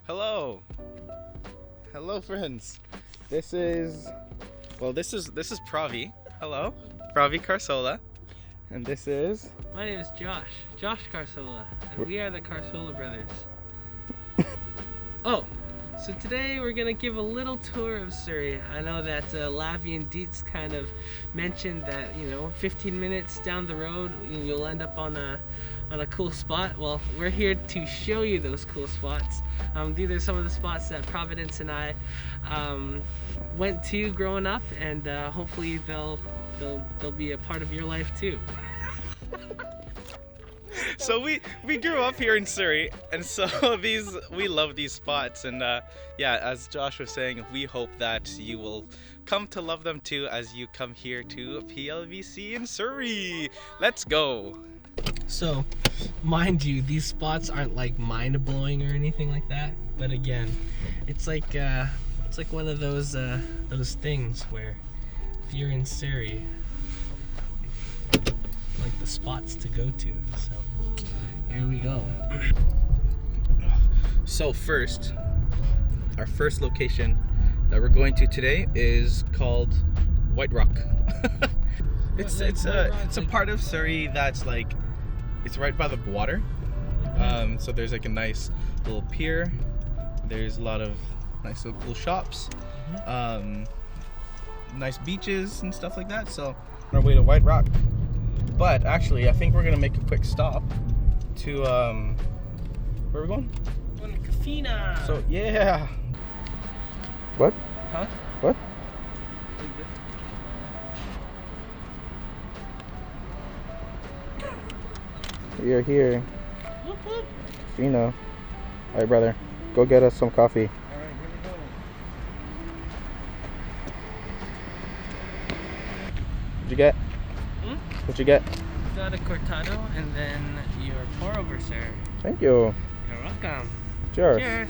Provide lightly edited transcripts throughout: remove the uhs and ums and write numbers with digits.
Hello. Hello friends. This is Provi. Hello. Provi Carsola. And this is My name is Josh Carsola, and we are the Carsola brothers. Oh, so today we're gonna give a little tour of Surrey. I know that Lavi and Dietz kind of mentioned that 15 minutes down the road you'll end up on a cool spot. Well, we're here to show you those cool spots. These are some of the spots that Providence and I went to growing up, and hopefully they'll be a part of your life too. So we grew up here in Surrey, and so we love these spots, and yeah, as Josh was saying, we hope that you will come to love them too as you come here to PLVC in Surrey. Let's go. So, mind you, these spots aren't like mind-blowing or anything like that, but again, it's like one of those things where if you're in Surrey, like the spots to go to. So here we go. So our first location that we're going to today is called White Rock. It's a part of Surrey that's like, it's right by the water. So there's like a nice little pier. There's a lot of nice little cool shops, nice beaches and stuff like that. So on our way to White Rock. But actually, I think we're gonna make a quick stop to where are we going? Going to Cafina. So yeah. What? Huh? What? We are here. Whoop, whoop. All right, brother. Go get us some coffee. All right, here we go. What'd you get? What'd you get? Got a cortado and then your pour over, sir. Thank you. You're welcome. Cheers.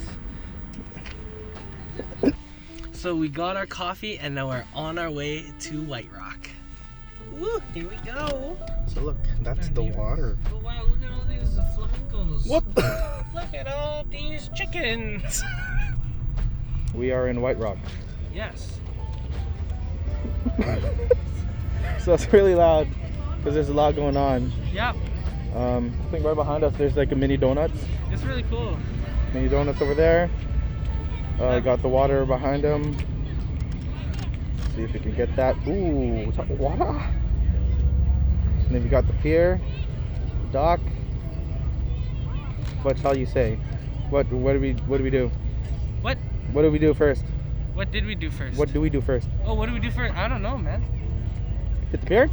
Cheers. So we got our coffee and now we're on our way to White Rock. Woo, here we go. So look, that's the water. Oh wow, look at all these flamingos. What? Look at all these chickens. We are in White Rock. Yes. So it's really loud because there's a lot going on. Yep. I think right behind us there's like a mini donuts. It's really cool. Mini donuts over there. Got the water behind them. See if we can get that. Ooh, is that water? And then we got the pier, dock. What shall you say? What do we do? What? What do we do first? What did we do first? What do we do first? Oh, what do we do first? I don't know, man. Hit the pier?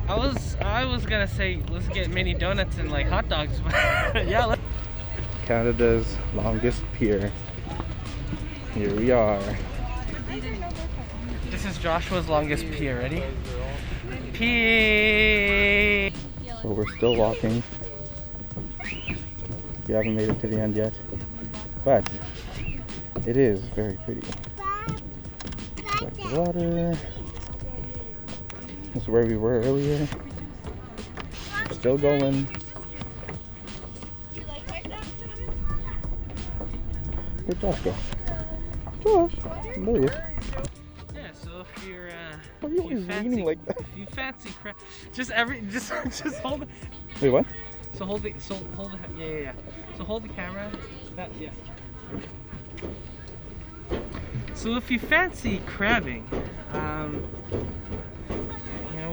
I was gonna say let's get mini donuts and like hot dogs, but yeah. Let's... Canada's longest pier. Here we are. This is Joshua's longest pier. Ready? Pier. So we're still walking. We haven't made it to the end yet, but it is very pretty. Like the water. This is where we were earlier. Still going. Where'd Josh go? Josh, there he is. Yeah, so if you're Why are you always leaning like that? if you fancy crap, just hold it. Wait, what? So hold it. Yeah. So hold the camera. That, yeah. So if you fancy crabbing,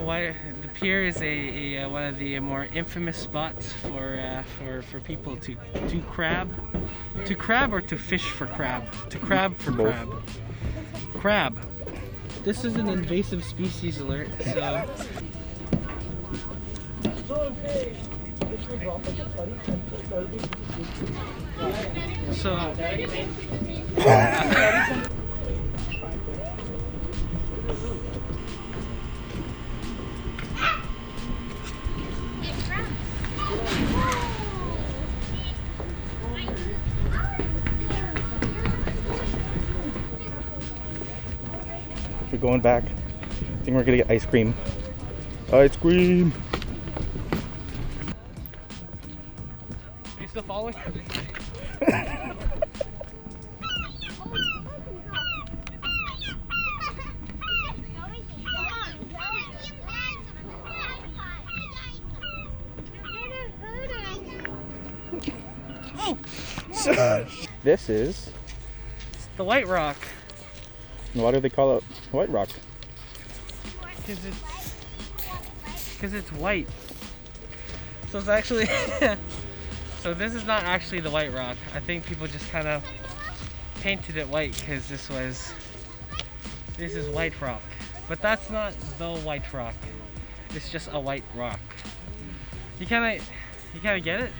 why the pier is a one of the more infamous spots for people to crab or to fish for crab. To crab for Both. Crab. This is an invasive species alert. So we're going back. I think we're gonna get ice cream. Ice cream. Are you still following? This is... It's the White Rock. Why do they call it White Rock? Because it's white. So it's actually... So this is not actually the White Rock. I think people just kind of painted it white because this is White Rock. But that's not the White Rock. It's just a white rock. You kind of get it?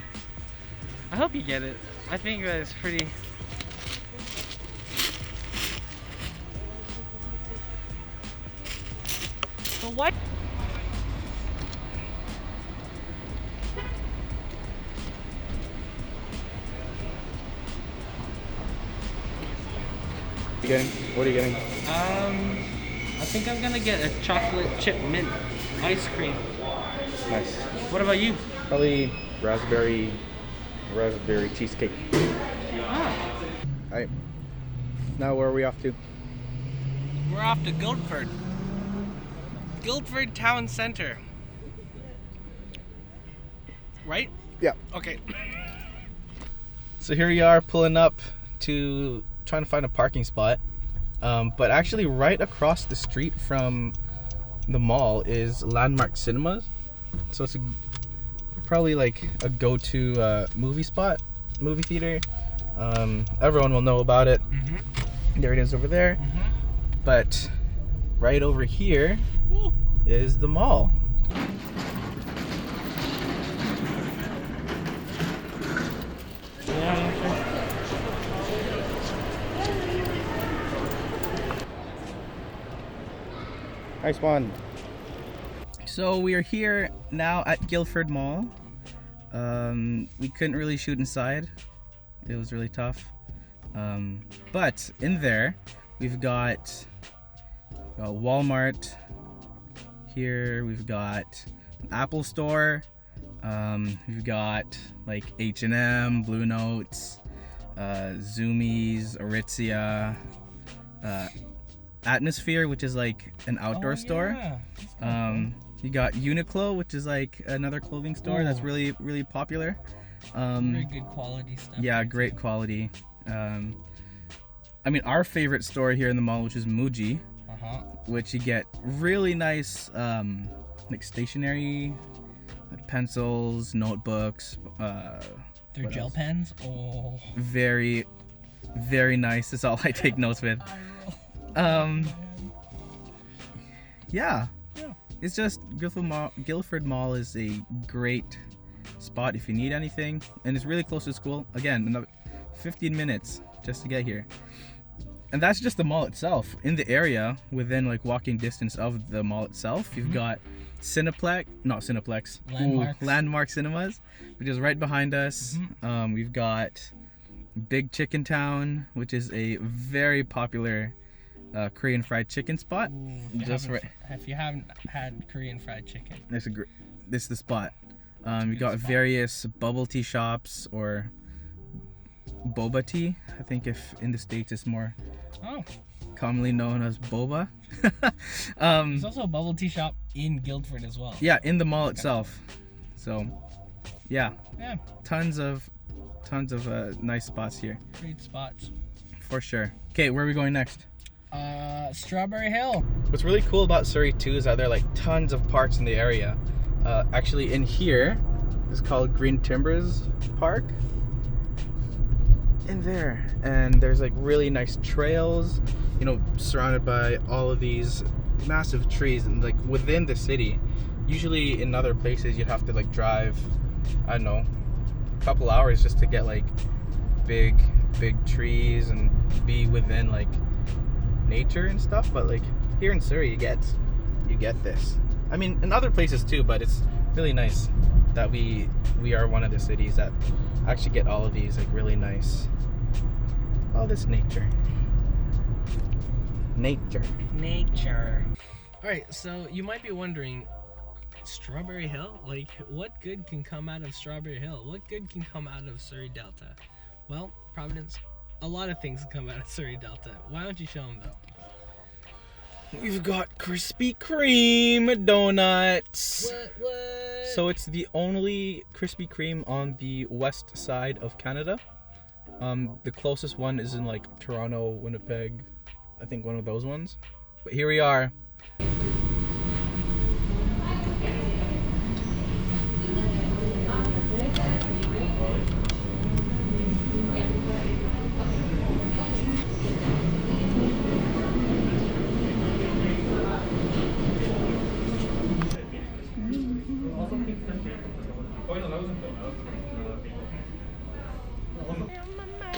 I hope you get it. I think that it's pretty... The what? What are you getting? I think I'm gonna get a chocolate chip mint ice cream. Nice. What about you? Probably raspberry cheesecake. Ah, Alright. Now where are we off to? we're off to Guildford. Guildford Town Center. Right? Yeah. Okay. So here we are pulling up to trying to find a parking spot. But actually right across the street from the mall is Landmark Cinemas. So it's probably like a go-to movie theater. Everyone will know about it. Mm-hmm. There it is over there. Mm-hmm. But right over here is the mall. Nice one. So we are here now at Guildford Mall. We couldn't really shoot inside. It was really tough. But in there, we've got Walmart. Here we've got an Apple store. We've got like H&M, Blue Notes, Zoomies, Aritzia, Atmosphere, which is like an outdoor store. Yeah. You got Uniqlo, which is like another clothing store that's really, really popular. Very good quality stuff. Yeah, great quality. I mean, our favorite store here in the mall, which is Muji, which you get really nice like stationery, like pencils, notebooks. Their gel pens. Oh. Very, very nice. That's all I take notes with. Yeah. It's just Guildford Mall is a great spot if you need anything, and it's really close to school. Again, another 15 minutes just to get here. And that's just the mall itself. In the area, within like walking distance of the mall itself, you've got Landmark Cinemas, which is right behind us. We've got Big Chicken Town, which is a very popular Korean fried chicken spot. If you haven't had Korean fried chicken, this is the spot. We got various bubble tea shops or boba tea. I think if in the States it's more commonly known as boba. There's also a bubble tea shop in Guildford as well. Yeah, in the mall itself. So, yeah. Tons of nice spots here. Great spots. For sure. Okay, where are we going next? Strawberry Hill. What's really cool about Surrey too is that there are like tons of parks in the area. Actually in here is called Green Timbers Park. In there. And there's like really nice trails, you know, surrounded by all of these massive trees and like within the city. Usually in other places you'd have to like drive, I don't know, a couple hours just to get like big trees and be within like nature and stuff, but like here in Surrey you get this. I mean in other places too, but it's really nice that we are one of the cities that actually get all of these like really nice, all this nature. All right, so you might be wondering, Strawberry Hill, like what good can come out of Strawberry Hill? What good can come out of Surrey Delta? Well, Providence, a lot of things can come out of Surrey Delta. Why don't you show them though? We've got Krispy Kreme donuts. What? So it's the only Krispy Kreme on the west side of Canada. The closest one is in like Toronto, Winnipeg. I think one of those ones. But here we are.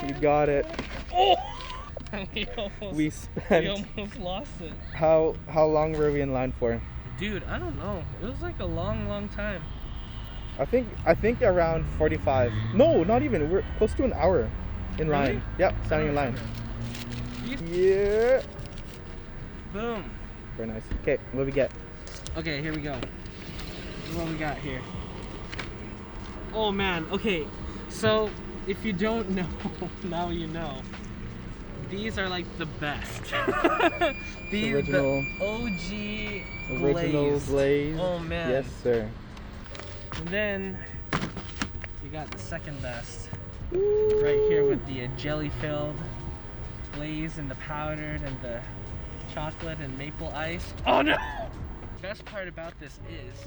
You got it. Oh! We we spent. almost lost it. How long were we in line for? Dude, I don't know. It was like a long time. I think around 45. No, not even. We're close to an hour in Really? line. Yep, standing in line. You- Yeah. Boom. Very nice. Okay, what do we get? Okay, here we go. What we got here? Oh man, okay. So, if you don't know, now you know. These are like the best. These Original- the OG Original glazed. glaze. Oh man. Yes, sir. And then you got the second best. Right here with the jelly filled glaze and the powdered and the chocolate and maple ice. Oh no! Best part about this is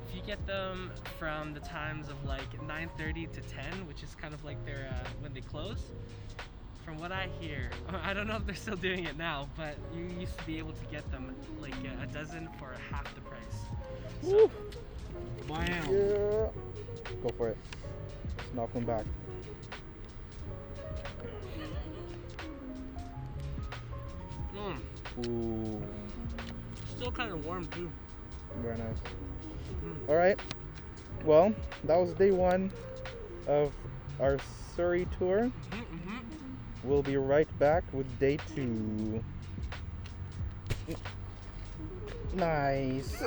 if you get them from the times of like 9:30 to 10, which is kind of like their when they close. From what I hear, I don't know if they're still doing it now, but you used to be able to get them like a dozen for half the price. So, wow. Yeah. Go for it. Just knock them back. Ooh. Still kind of warm too. Very nice. All right. Well, that was day one of our Surrey tour. We'll be right back with day two. Nice.